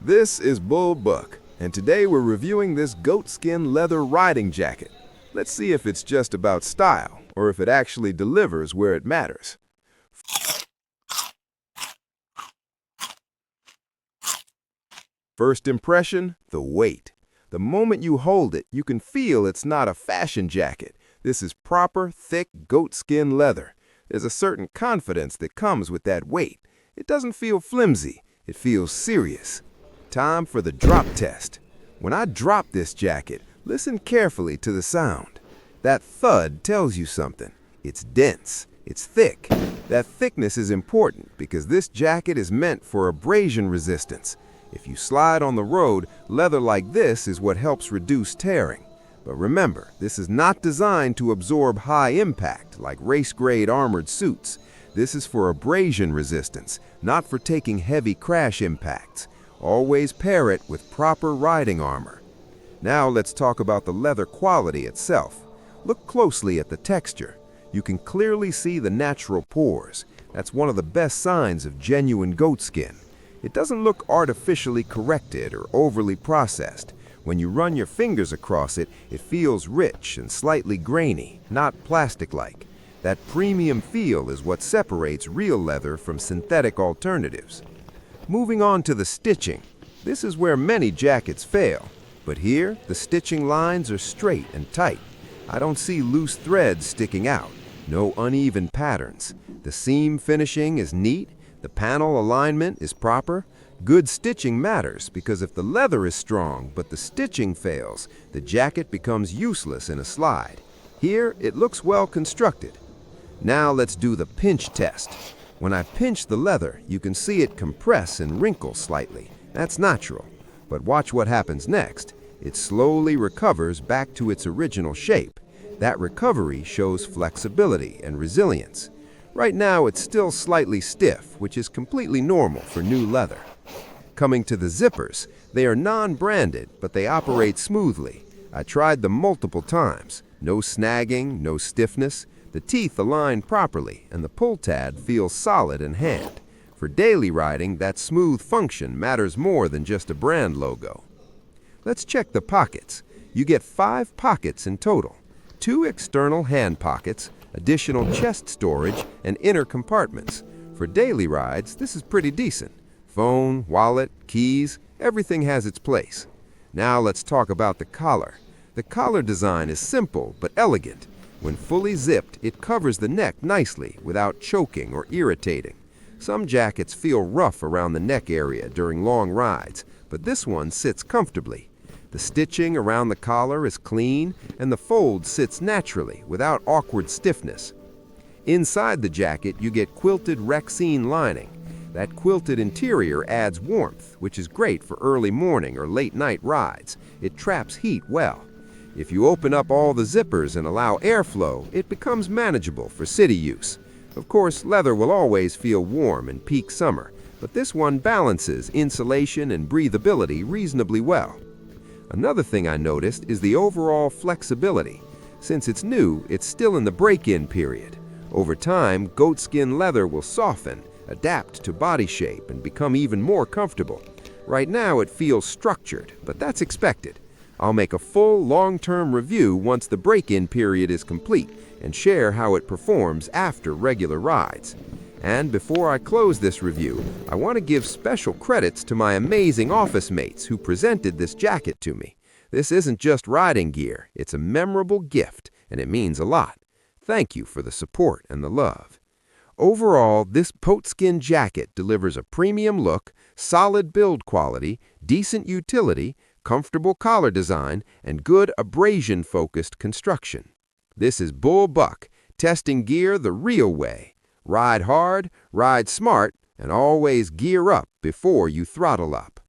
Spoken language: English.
This is Bull Buck, and today we're reviewing this goatskin leather riding jacket. Let's see if it's just about style, or if it actually delivers where it matters. First impression, the weight. The moment you hold it, you can feel it's not a fashion jacket. This is proper, thick goatskin leather. There's a certain confidence that comes with that weight. It doesn't feel flimsy, it feels serious. Time for the drop test. When I drop this jacket, listen carefully to the sound. That thud tells you something. It's dense, it's thick. That thickness is important because this jacket is meant for abrasion resistance. If you slide on the road, leather like this is what helps reduce tearing. But remember, this is not designed to absorb high impact like race-grade armored suits. This is for abrasion resistance, not for taking heavy crash impacts. Always pair it with proper riding armor. Now let's talk about the leather quality itself. Look closely at the texture. You can clearly see the natural pores. That's one of the best signs of genuine goatskin. It doesn't look artificially corrected or overly processed. When you run your fingers across it, it feels rich and slightly grainy, not plastic-like. That premium feel is what separates real leather from synthetic alternatives. Moving on to the stitching. This is where many jackets fail. But here, the stitching lines are straight and tight. I don't see loose threads sticking out. No uneven patterns. The seam finishing is neat. The panel alignment is proper. Good stitching matters because if the leather is strong but the stitching fails, the jacket becomes useless in a slide. Here, it looks well constructed. Now let's do the pinch test. When I pinch the leather, you can see it compress and wrinkle slightly. That's natural. But watch what happens next. It slowly recovers back to its original shape. That recovery shows flexibility and resilience. Right now, it's still slightly stiff, which is completely normal for new leather. Coming to the zippers, they are non-branded, but they operate smoothly. I tried them multiple times. No snagging, no stiffness. The teeth align properly, and the pull tab feels solid in hand. For daily riding, that smooth function matters more than just a brand logo. Let's check the pockets. You get 5 pockets in total. 2 external hand pockets, additional chest storage, and inner compartments. For daily rides, this is pretty decent. Phone, wallet, keys, everything has its place. Now let's talk about the collar. The collar design is simple but elegant. When fully zipped, it covers the neck nicely without choking or irritating. Some jackets feel rough around the neck area during long rides, but this one sits comfortably. The stitching around the collar is clean, and the fold sits naturally without awkward stiffness. Inside the jacket, you get quilted rexine lining. That quilted interior adds warmth, which is great for early morning or late night rides. It traps heat well. If you open up all the zippers and allow airflow, it becomes manageable for city use. Of course, leather will always feel warm in peak summer, but this one balances insulation and breathability reasonably well. Another thing I noticed is the overall flexibility. Since it's new, it's still in the break-in period. Over time, goatskin leather will soften, adapt to body shape, and become even more comfortable. Right now, it feels structured, but that's expected. I'll make a full, long-term review once the break-in period is complete and share how it performs after regular rides. And before I close this review, I want to give special credits to my amazing office mates who presented this jacket to me. This isn't just riding gear, it's a memorable gift, and it means a lot. Thank you for the support and the love. Overall, this goatskin jacket delivers a premium look, solid build quality, decent utility, comfortable collar design, and good abrasion-focused construction. This is Bull Buck, testing gear the real way. Ride hard, ride smart, and always gear up before you throttle up.